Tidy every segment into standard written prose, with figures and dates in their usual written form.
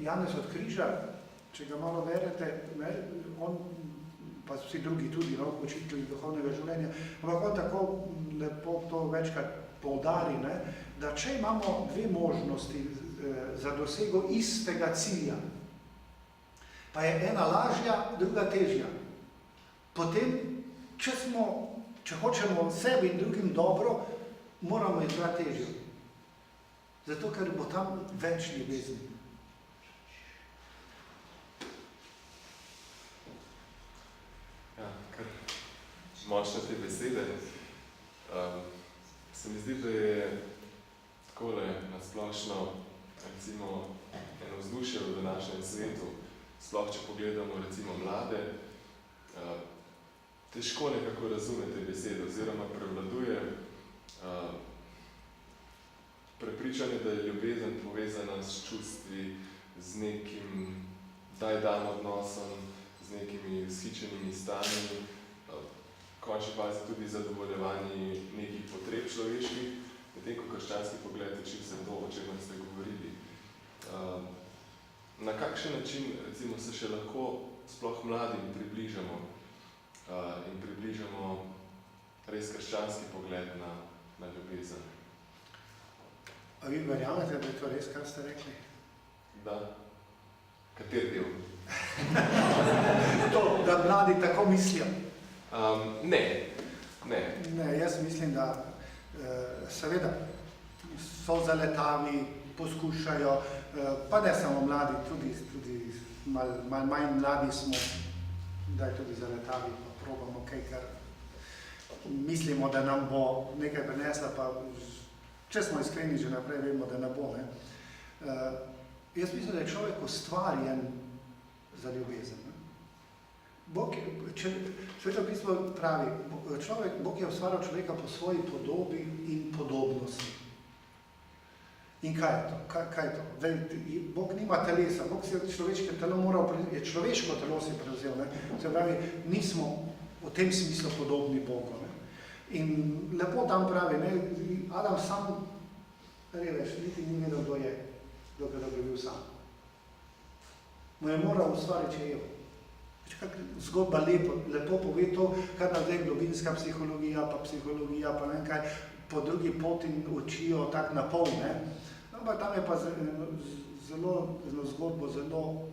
Janez od Križa, če ga malo verjete, on, pa vsi drugi tudi, učitelji duhovnega življenja, ampak on tako lepo to večkrat poudari, da če imamo dve možnosti za dosego istega cilja, pa je ena lažja, druga težja, potem, če hočemo sebi in drugim dobro, moramo izbrati težjo. Zato, ker bo tam več ljubezni. Ja, kar močne te besede. Se mi zdi, da je takole nasplošno, recimo, eno vzdušje v današnjem svetu, sploh če pogledamo recimo mlade, težko nekako razume te besede, oziroma prevladuje prepričanje, da je ljubezen povezana s čustvi, z nekim daj-dan odnosom, z nekimi vzhičenimi stanji, končni fazi tudi zadovoljevanje nekih potreb človeških, medtem ko krščanski pogled je čisto to, o čemer ste govorili. Na kakšen način, recimo, se še lahko sploh mladim približamo in približamo res krščanski pogled na ljubezen? A vi verjamete, da je to res, kar ste rekli? Da. Kater del? To, da mladi tako mislijo. Ne. Ne, jaz mislim, da seveda so zaletavi, poskušajo, pa ne samo mladi, tudi malo manj mladi smo, da je tudi zaletavi, pa probamo kaj, kar mislimo, da nam bo nekaj prinesla, pa če smo iskreni, že naprej vemo, da ne bo. Jaz mislim, da je človek ustvarjen za ljubezen. Sveto pismo pravi, Bog je ustvaril človeka po svoji podobi in podobnosti. In kaj je to? Kaj je to? Bog nima telesa, Bog si je človeško telo moral, je človeško telo si prevzel. Se pravi, nismo v tem smislu podobni Bogu. In lepo tam pravi, Adam sam, reveč, niti ni vedel, kdo je, dokaj bi bil sam. Mu je moral ustvariti, če je. Zgodba lepo pove to, kar nas zdaj globinska psihologija, pa ne kaj, po drugi poti učijo tak na pol, Ampak tam je pa zelo zgodbo, zelo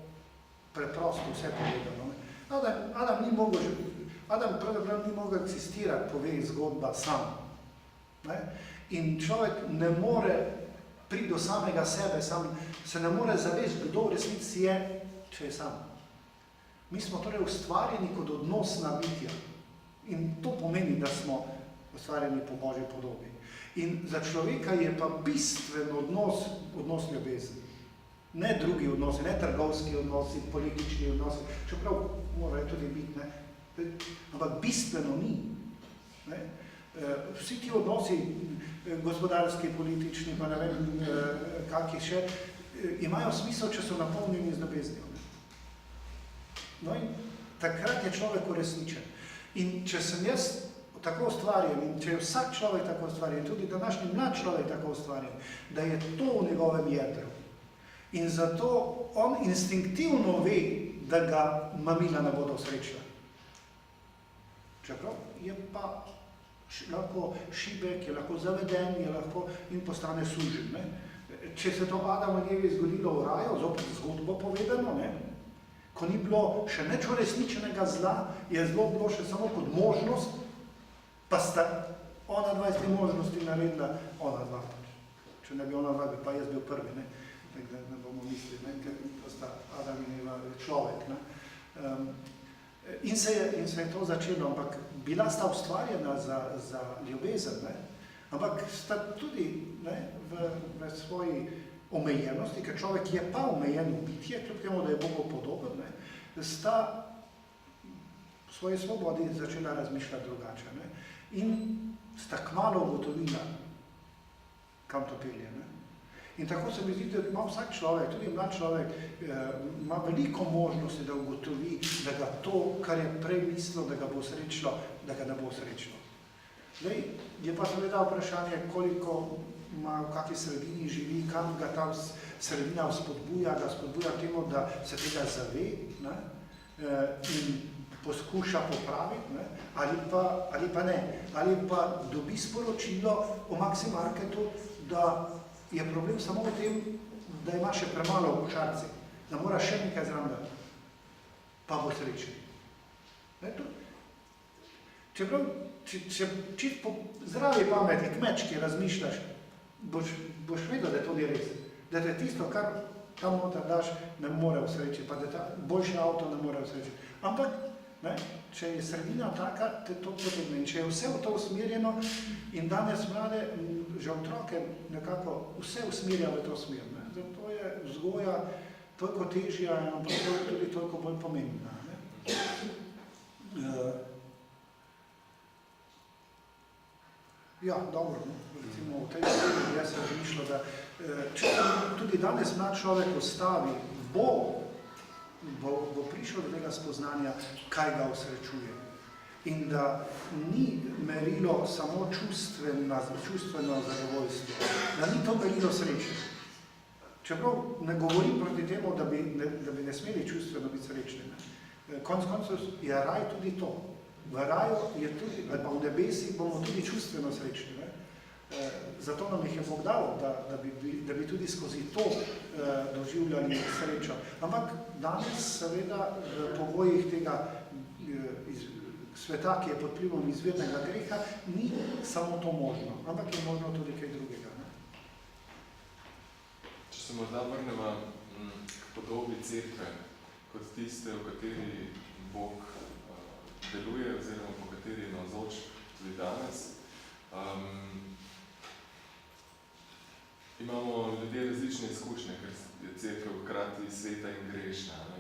preprosto vse povedano. Adam pravzaprav ni mogel eksistirati, pove zgodba sam. In človek ne more priti do samega sebe, se ne more zavesti, kdo v resnici je, če je sam. Mi smo torej ustvarjeni kot odnosna bitja. In to pomeni, da smo ustvarjeni po Božji podobi. In za človeka je pa bistven odnos ljubezni. Ne drugi odnosi, ne trgovski odnosi, politični odnosi, čeprav morajo tudi biti, ampak bistveno ni. Vsi ti odnosi, gospodarski, politični, pa ne vem, kakih še, imajo smisel, če so napolnjeni z ljubeznijo. No in takrat je človek uresničen. In če sem jaz tako ustvarjen, in če je vsak človek tako ustvarjen, tudi današnji mlad človek tako ustvarjen, da je to v njegovem jedru. In zato on instinktivno ve, da ga mamila ne bodo srečila. Čeprav je pa lahko šibek, je lahko zaveden, je lahko in postane sužen. Če se to Adamu in Evi zgodilo v raju, zopet zgodbo povedano, ko ni bilo še nič uresničenega zla, je zlo bilo še samo kot možnost, pa sta ona dva iz te možnosti naredila, ona dva. Če ne bi ona dva, bi pa jaz bil prvi, tako da ne bomo mislili, ker to sta Adam in Eva človek. In se je to začelo, ampak bila sta ustvarjena za ljubezen, ampak sta tudi v svoji omejenosti, ker človek je pa omejeno bitje, kljub temu, da je Bogu podoben, sta v svoji svobodi začela razmišljati drugače. In sta kmalu ugotovila, kam to pelje. In tako se mi zdi, da ima vsak človek, tudi mlad človek, ima veliko možnosti, da ugotovi, da ga to, kar je prej mislil, da ga bo srečilo, da ga ne bo srečilo. Zdaj, je pa seveda vprašanje, koliko ima, v kakšni sredini živi, kam ga ta sredina spodbuja temu, da se tega zave, ne, in poskuša popraviti, ne, ali pa ne. Ali pa dobi sporočilo o Maxi Marketu, da je problem samo v tem, da ima še premalo v košarci, da mora še nekaj zraven dati, pa bo srečen. Čeprav, če čist po zdravi pameti, kmečki razmišljaš, boš vedel, da to ni res. Da te tisto, kar tam noter daš, ne more usrečiti, pa da ta boljši avto ne more usrečiti. Ampak, ne, če je sredina taka, te to potrebno. In če je vse v to usmerjeno in danes mlade, že otroke nekako vse usmerja v to smer. Ne. Zato je vzgoja toliko težja, ampak tudi toliko bolj pomembna. Ja, dobro, no. Recimo v tej stvari jaz sem razmišljal, da če tudi danes mlad človek ostavi, bo prišel do tega spoznanja, kaj ga osrečuje. In da ni merilo samo čustveno zadovoljstvo, da ni to merilo sreče. Čeprav ne govorim proti temu, da bi ne smeli čustveno biti srečni. Konec koncev je raj tudi to. V raju je tudi, ali pa v nebesih bomo tudi čustveno srečni. Ne? Zato nam jih je Bog dal, da bi tudi skozi to doživljali srečo. Ampak danes seveda v pogojih tega sveta, ki je pod vplivom izvirnega greha, ni samo to možno, ampak je možno tudi kaj drugega. Ne? Če se morda vrnemo k podobi cerkve, kot tiste, v kateri Bog deluje, oziroma po kateri je navzoč tudi danes. Imamo ljudje različne izkušnje, ker je cerkev hkrati sveta in grešna. Ne?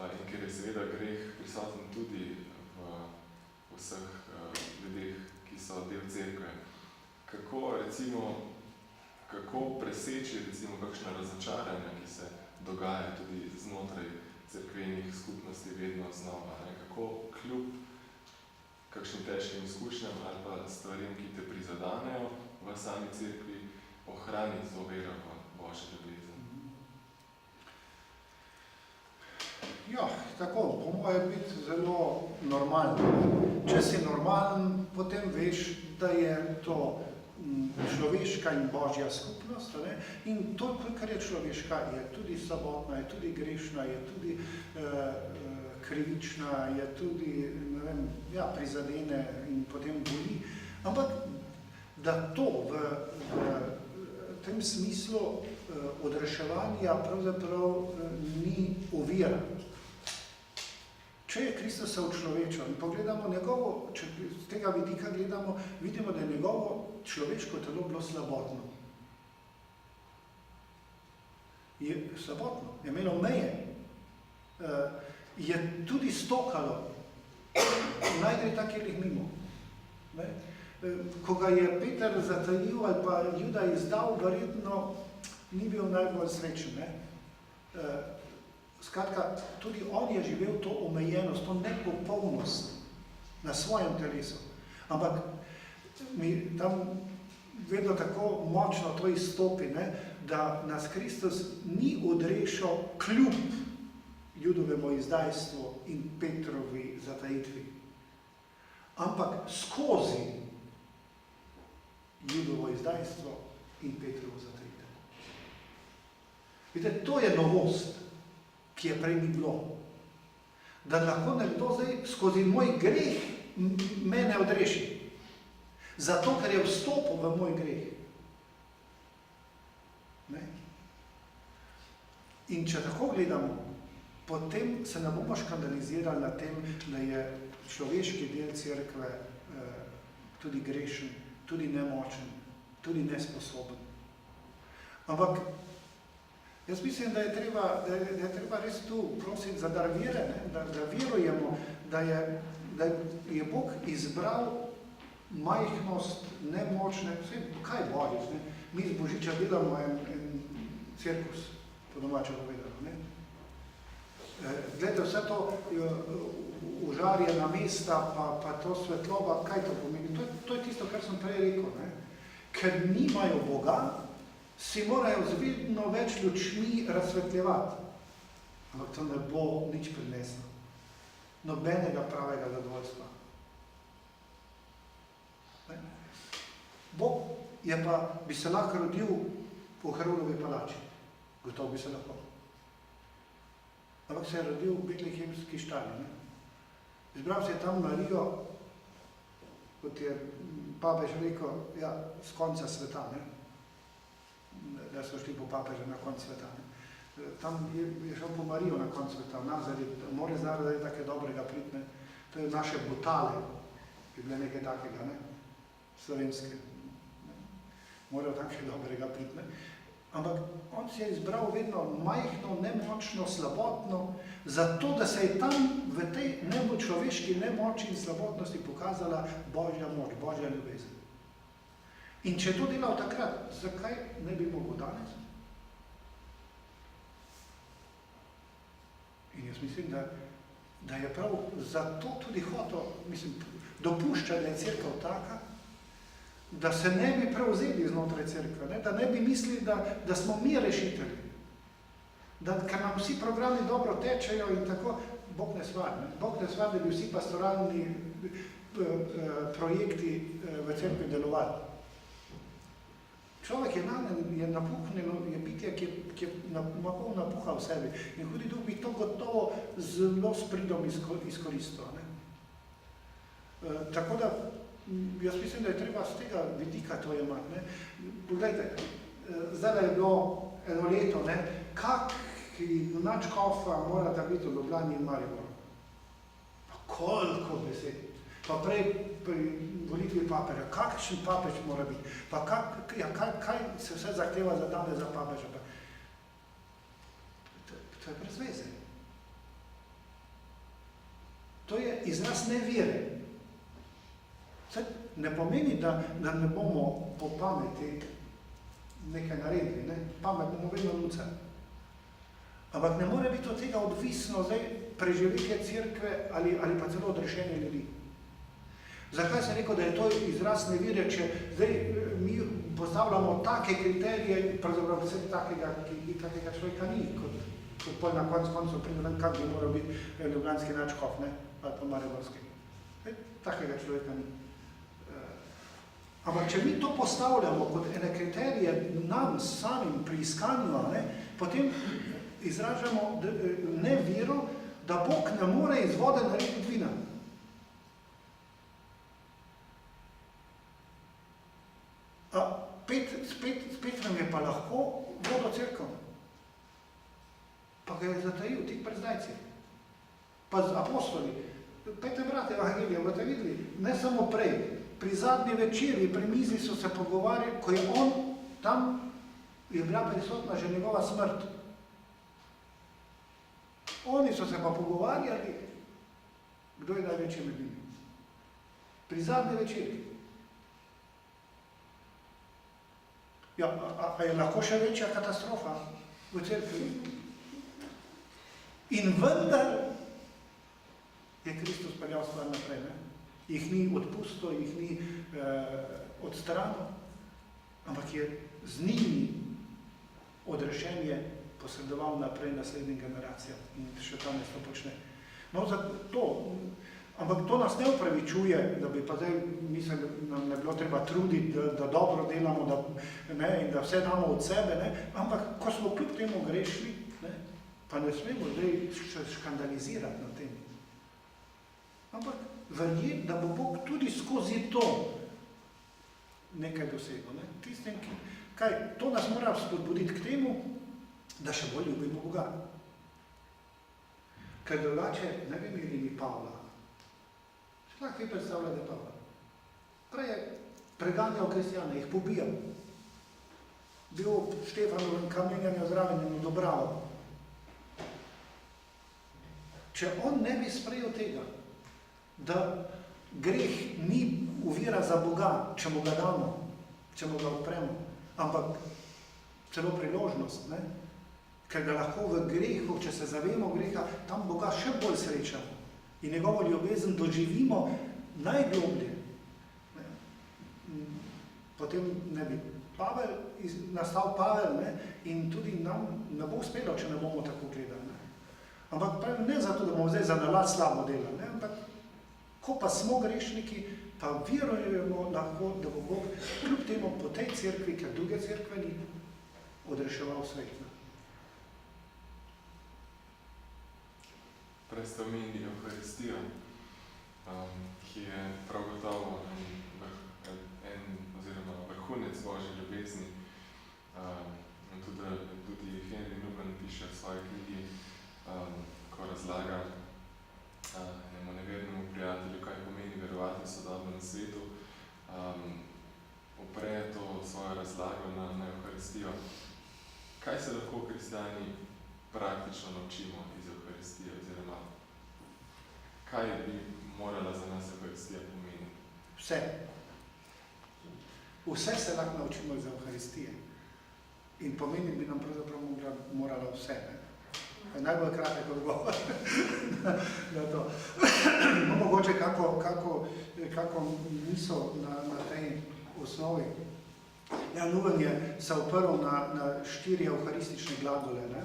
In ker je seveda greh prisoten tudi v vseh ljudeh, ki so del cerkve. Kako preseči recimo kakšna razočaranja, ki se dogaja tudi znotraj cerkvenih skupnosti vedno znova. Ne? Kako kljub kakšnim težkim izkušnjam ali pa stvarem, ki te prizadanejo v sami cerkvi, ohraniti to vero v Božjo ljubezen. Ja, tako, po moje biti zelo normalno. Če si normalen, potem veš, da je to človeška in Božja skupnost. Ne? In to, kar je človeška, je tudi sabotna, je tudi grešna, je tudi krivična, je tudi, ne vem, ja, prizadene in potem boli. Ampak, da to v tem smislu odreševanja pravzaprav ni ovira. Če je Kristus se učlovečil in pogledamo njegovo, če z tega vidika gledamo, vidimo, da je njegovo človeško telo bilo slabotno. Je slabotno, je imelo meje. Je tudi stokalo, naj gre tak jelih mimo. Ne? Ko ga je Peter zatajil ali pa Juda izdal, verjetno ni bil najbolj srečen. Ne? Skratka, tudi on je živel to omejenost, to nepopolnost na svojem telesu. Ampak mi tam vedno tako močno to izstopi, ne? Da nas Kristus ni odrešal kljub Judovemu izdajstvu in Petrovi zatajitvi, ampak skozi Judovo izdajstvo in Petrovo zatajitev. Vidite, to je novost, ki je prej ni bilo. Da lahko nekdo zdaj skozi moj greh mene odreši. Zato, ker je vstopil v moj greh. Ne? In če tako gledamo, potem se ne bomo škandalizirali na tem, da je človeški del cerkve tudi grešen, tudi nemočen, tudi nesposoben. Ampak jaz mislim, da je treba res tu prositi za dar vere, da verujemo, da je Bog izbral majhnost, nemočne, vse, kaj Božič, ne? Mi z Božiča delamo en cirkus, po domače povedano. Ne? Glede, vse to užarjena mesta, pa to svetloba, kaj to pomeni? To je tisto, kar sem prej rekel. Ne? Ker nimajo Boga, si morajo z vedno več lučmi razsvetljevati. Ampak to ne bo nič prineslo. Nobenega pravega zadovoljstva. Bog je pa, bi se lahko rodil v Herodovi palači. Gotovo bi se lahko. Ampak se je rodil v betlehemski štali. Izbral se je tam Marijo, kot je papež rekel, ja, z konca sveta, ne? Da so šli po papeža na konc sveta. Ne? Tam je šel po Marijo na konc sveta, v Nazaret, more znati, da je tako dobrega pritne. To je naše Butale, je bile nekaj takega, ne? Slovenske. Morajo takšne dobrega pritne. Ampak on si je izbral vedno majhno, nemočno, slabotno, zato da se je tam v tej človeški nemoči in slabotnosti pokazala Božja moč, Božja ljubezen. In če je to delal takrat, zakaj ne bi mogel danes? In jaz mislim, da je prav zato tudi hotel, dopušča, da je cerkev taka, da se ne bi prevzeli znotraj cerkve, ne? Da ne bi mislili, da smo mi rešitelji. Ker nam vsi programi dobro tečejo in tako, Bog ne stvar. Bog ne stvar, da bi vsi pastoralni projekti v cerkvi delovali. Človek je napuhnjeno, je bitje, ki je napuhal v sebi. In hudi duh bi to gotovo zelo s pridom izkoristil. Tako da, jaz mislim, da je treba z tega vidika to jemati. Poglejte, zdaj je bilo eno leto, kakšni nadškofa morata biti v Ljubljani in Mariboru. Pa koliko besed. Pa prej pri volitvi papeža, kakšen papež mora biti. Pa kaj se vse zahteva za dane za papeža. To je brez veze. To je izraz nevere. Ne pomeni, da ne bomo po pameti nekaj naredili, pamet bomo vedno lucali. Ampak ne more biti od tega odvisno preživetje cerkve ali pa celo odrešenje ljudi. Zakaj sem rekel, da je to izraz nevere, če zdaj mi postavljamo take kriterije, pravzaprav vse takega človeka ni, kot na koncu pridoben, kak bi moral biti ljubljanski nadškof, ali pa mariborski. Takega človeka ni. Ampak če mi to postavljamo kot ene kriterije nam samim pri iskanju, potem izražamo nevero, da Bog ne more iz vode narediti vina. Spet nam je pa lahko vodo cerkev. Pa ga je zatajil tik pred zdajci. Pa z apostoli. Pejte brati Evangelije, boste videli, ne samo prej. Pri zadnji večerji, pri mizi so se pogovarjali, ko je on tam, je bila prisotna že njegova smrt. Oni so se pa pogovarjali, kdo je največji med njimi. Pri zadnji večerji. Ja, a je lahko še večja katastrofa v cerkvi? In vendar je Kristus peljal stvar naprej, Jih ni odpustil, jih ni odstranil, ampak je z njimi odrešenje posredoval naprej naslednjim generacijam in še tam to počne. No, ampak to nas ne upravičuje, da bi pa zdaj, mislim, da nam ne bilo treba truditi, da dobro delamo, in da vse damo od sebe, ampak ko smo kljub temu grešili, pa ne smemo zdaj škandalizirati na tem. Ampak verjeti, da bo Bog tudi skozi to nekaj dosegel. Tistim, to nas mora spodbuditi k temu, da še bolj ljubimo Boga. Ker drugače ne bi imeli mi Pavla. Še lahko vi predstavljate Pavla. Prej je preganjal kristjane, jih pobijal. Bil Štefanovem kamenjanju zraven in odobraval. Če on ne bi sprejel tega, da greh ni ovira za Boga, če mu ga damo, če mu ga odpremo, ampak celo priložnost, ker ga lahko v grehu, če se zavemo greha, tam Boga še bolj srečamo in njegovo ljubezen doživimo najgloblje. Potem ne bi nastal Pavel, ne, in tudi nam ne bo uspelo, če ne bomo tako gledali. Ne. Ampak pravim, ne zato, da bomo zdaj za nalad slabo delali, ne, ampak ko pa smo grešniki, pa verujemo lahko, da bo Bog kljub temu po tej cerkvi, ker druge cerkve ni, odreševal svet. Ne. Prej ste omenili Evharistijo, ki je prav gotovo vrhunec Božje ljubezni. Tudi Henry Newman piše v svoji knjigi, ko razlaga enemu nevernemu prijatelju, kaj pomeni verovati v sodobnem svetu, opre to svojo razlago na Evharistijo. Kaj se lahko kristjani praktično naučimo iz Evharistije, oziroma kaj bi morala za nas Evharistija pomeniti? Vse. Vse se lahko naučimo iz Evharistije. In pomeni bi nam pravzaprav morala vse. Ne? Najbolj kratek odgovor na to. No, mogoče kako misel na tej osnovi. Ja, Nuven je se oprl na 4 evharistične glagole, ne?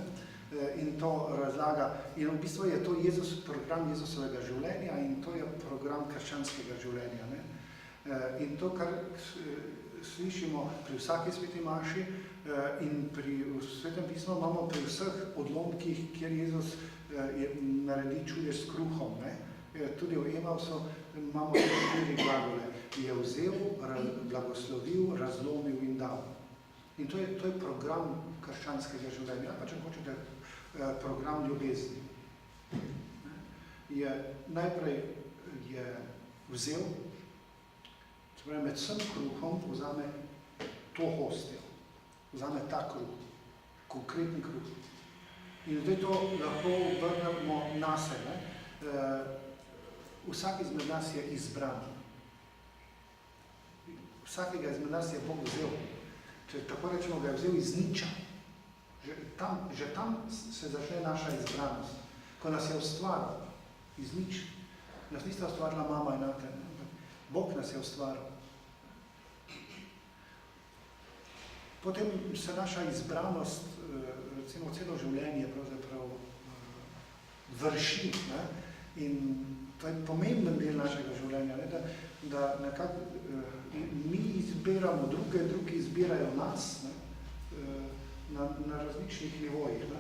In to razlaga. In v bistvu je to program Jezusovega življenja in to je program krščanskega življenja. Ne? In to, kar slišimo pri vsaki sveti maši in pri svetem pismu, imamo pri vseh odlomkih, kjer Jezus naredi čudež s kruhom. Ne? Tudi v Emavsu imamo 4 glagole. Je vzel, blagoslovil, razlomil in dal. In to je program krščanskega življenja, pa če hočete program ljubezni. Najprej je vzel, med vsem kruhom vzame to hostijo, vzame ta kruh, konkreten kruh. In zdaj to lahko vrnemo na sebe. Vsak izmed nas je izbran. Vsakega izmed nas je Bog vzel. Če tako rečemo, ga je vzel iz niča. Že tam se začne naša izbranost. Ko nas je ustvaril iz nič. Nas nista ustvarila mama in ate. Bog nas je ustvaril. Potem se naša izbranost, recimo celo življenje pravzaprav vrši. Ne? In to je pomemben del našega življenja, ne? Da nekako mi izbiramo druge, drugi izbirajo nas, ne? Na različnih nivojih. Ne?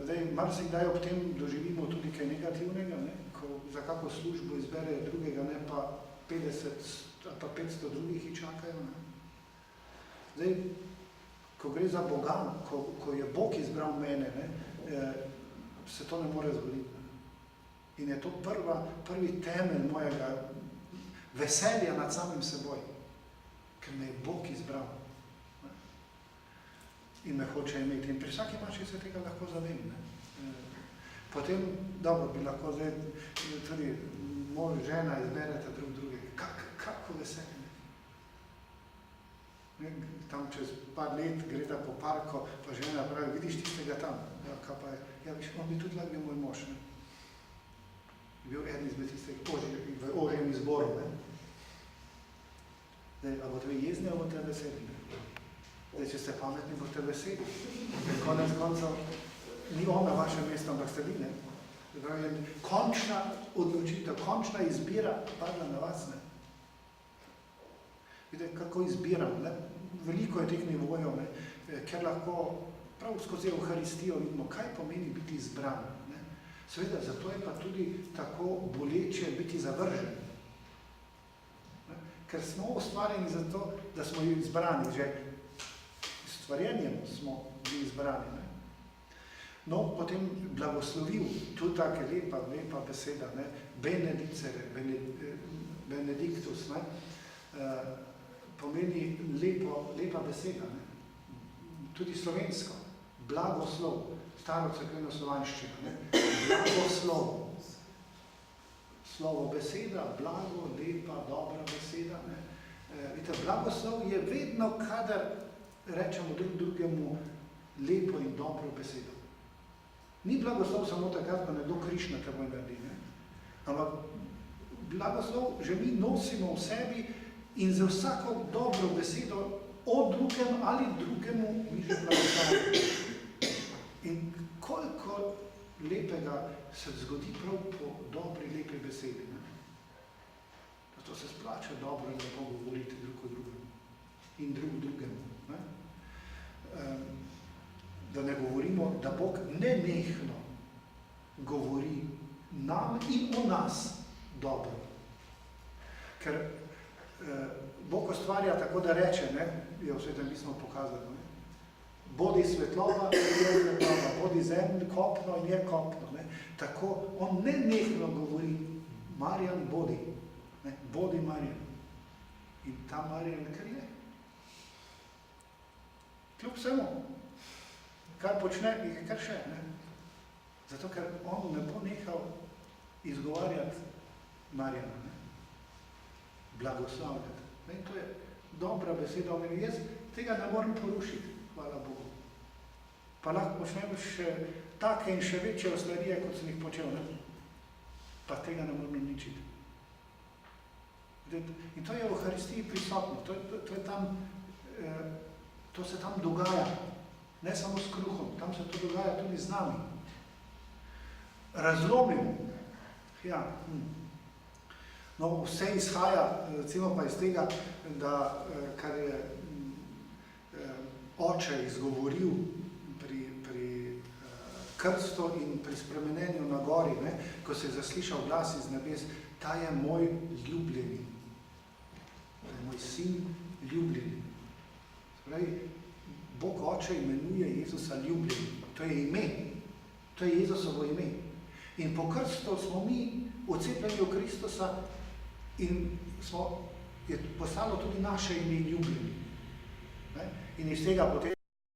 Zdaj, marsikdaj ob tem doživimo tudi kaj negativnega, ne? Ko za kako službo izberejo drugega, ne pa 50 ali pa 500 drugih, ki čakajo. Ne? Zdaj, ko gre za Boga, ko je Bog izbral mene, ne? Se to ne more zgoditi. In je to prvi temelj mojega veselja nad samim seboj, ker me je Bog izbral. Ne? In me hoče imeti. In pri vsaki mači se tega lahko zavem. Ne? Potem, dobro, bi lahko zdaj tudi moj žena izberete drug drugega. Kako veselje. Tam čez par let greda po parku, pa žena pravi, vidiš tistega tam. Ja, kaj pa je? Ja, viš, on bi tudi lahko bil moj mož. Ne? Je bil eden izmed tistih v ožjem izboru. Ne? Zdaj, a boste jezni, a boste veseli? Zdaj, če ste pametni, boste veseli. Konec koncev ni on na vašem mestu, ampak ste vi. Ne? Končna odločitev, končna izbira padla na vas. Ne? Vidite, kako izbiram. Ne? Veliko je teh nivojev, ker lahko prav skozi Evharistijo vidimo, kaj pomeni biti izbran. Ne? Seveda, zato je pa tudi tako boleče biti zavržen. Ne? Ker smo ustvarjeni zato, da smo izbrani. Že stvarjenjem smo bili izbrani. Ne? No, potem blagoslovil, tudi tako lepa beseda, ne? Benedicere, benedictus, ne? Pomeni lepa beseda, ne? Tudi slovensko, blagoslov, staro cerkveno slovanščino, ne? Blagoslov, slovo beseda, blago, lepa, dobra beseda, ne? Vidite, blagoslov je vedno, kadar rečemo drugemu lepo in dobro besedo. Ni blagoslov samo takrat, ko nekdo križ na teboj naredi, ne? Ampak blagoslov že mi nosimo v sebi in za vsako dobro besedo o drugem ali drugemu mi že blagoslavljamo. In koliko lepega se zgodi prav po dobri, lepi besedi. Ne? Zato se splača dobro in lepo govoriti drug o drugem in drug drugemu. Ne? Da ne govorimo, da Bog nenehno govori nam in o nas dobro. Ker Bog ustvarja tako, da reče, ne, je v Svetem pismu pokazano, ne, bodi svetloba in je svetloba, bodi zemlj, kopno in je kopno. Ne. Tako on nenehno govori, Marjan, bodi, ne, bodi Marjan. In ta Marjan kar je. Kljub vsemu, kar počne, je kar še. Ne. Zato, ker on ne bo nehal izgovarjati Marjana, ne. Blagoslavljati. Ne, to je dobra beseda o meni. Jaz tega ne morem porušiti, hvala Bogu. Pa lahko počnem še take in še večje oslarije, kot sem jih počel. Ne? Pa tega ne morem uničiti. In to je v Euharistiji prisotno. To je tam, to se tam dogaja. Ne samo s kruhom, tam se to dogaja tudi z nami. Razlomimo. Ja, No, vse izhaja, recimo pa iz tega, da kar je oče izgovoril pri krstu in pri spremenenju na gori, ne, ko se je zaslišal glas iz nebes, ta je moj ljubljeni. To je moj sin ljubljeni. Spravi, Bog oče imenuje Jezusa ljubljeni. To je ime. To je Jezusovo ime. In po krstu smo mi vcepljeni v Kristusa in je postalo tudi naše ime ljubljeni. In iz tega potem